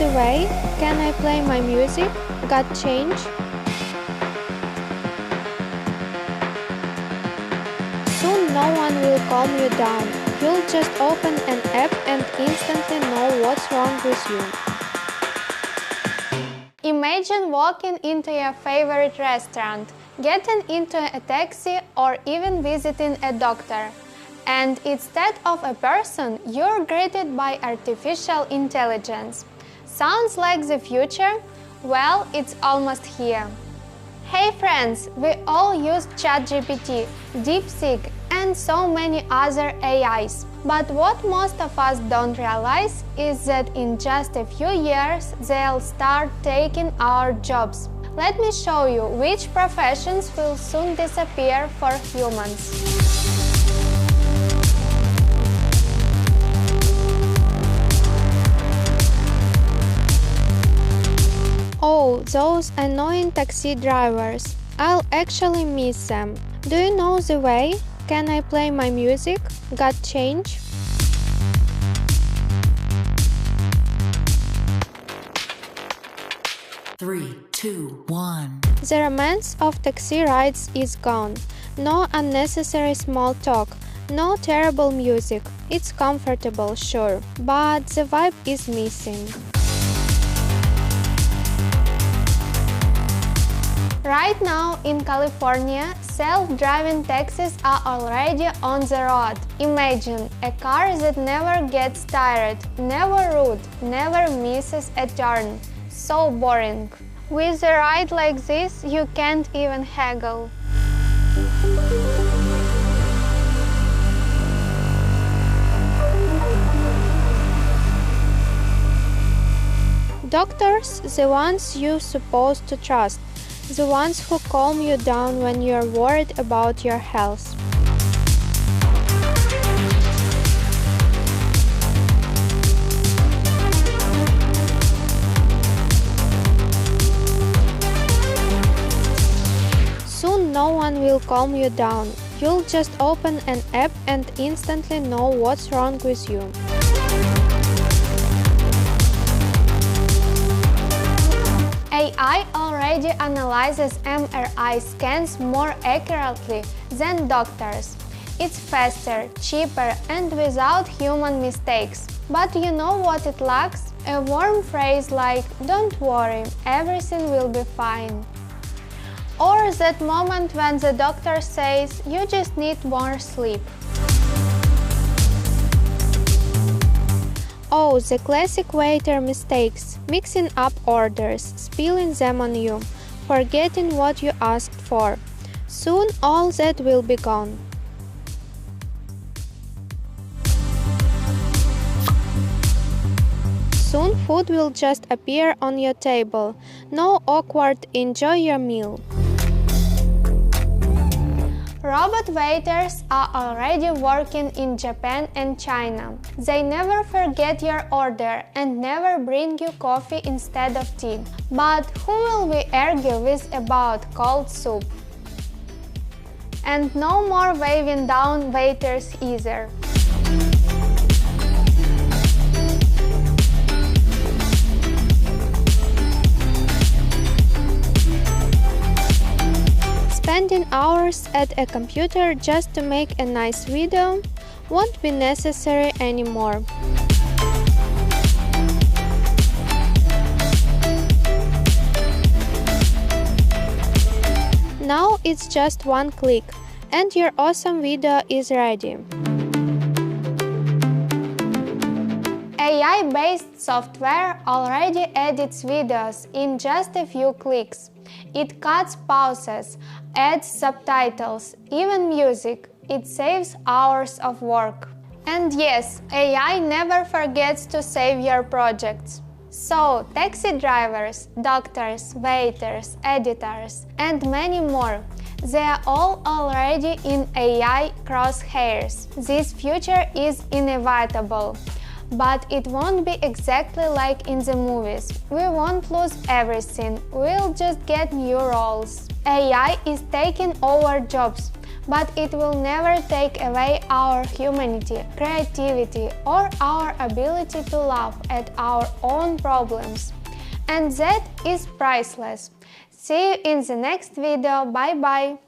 the way? Can I play my music? Got change? Soon no one will calm you down. You'll just open an app and instantly know what's wrong with you. Imagine walking into your favorite restaurant, getting into a taxi or even visiting a doctor. And instead of a person, you're greeted by artificial intelligence. Sounds like the future? Well, it's almost here. Hey friends, we all use ChatGPT, DeepSeek, and so many other AIs. But what most of us don't realize is that in just a few years they'll start taking our jobs. Let me show you which professions will soon disappear for humans. Oh, those annoying taxi drivers. I'll actually miss them. Do you know the way? Can I play my music? Got change? Three, two, one. The romance of taxi rides is gone. No unnecessary small talk. No terrible music. It's comfortable, sure, but the vibe is missing. Right now in California, self-driving taxis are already on the road. Imagine a car that never gets tired, never rude, never misses a turn. So boring. With a ride like this, you can't even haggle. Doctors, the ones you're supposed to trust. The ones who calm you down when you're worried about your health. Soon no one will calm you down. You'll just open an app and instantly know what's wrong with you. AI already analyzes MRI scans more accurately than doctors. It's faster, cheaper, and without human mistakes. But you know what it lacks? A warm phrase like, "Don't worry, everything will be fine." Or that moment when the doctor says, "You just need more sleep." Oh, the classic waiter mistakes, mixing up orders, spilling them on you, forgetting what you asked for. Soon all that will be gone. Soon food will just appear on your table. No awkward "enjoy your meal." Robot waiters are already working in Japan and China. They never forget your order and never bring you coffee instead of tea. But who will we argue with about cold soup? And no more waving down waiters either. Spending hours at a computer just to make a nice video won't be necessary anymore. Now it's just one click, and your awesome video is ready. AI-based software already edits videos in just a few clicks. It cuts pauses, adds subtitles, even music. It saves hours of work. And yes, AI never forgets to save your projects. So, taxi drivers, doctors, waiters, editors, and many more. They are all already in AI crosshairs. This future is inevitable. But it won't be exactly like in the movies. We won't lose everything, we'll just get new roles. AI is taking over jobs, but it will never take away our humanity, creativity, or our ability to laugh at our own problems. And that is priceless. See you in the next video. Bye bye!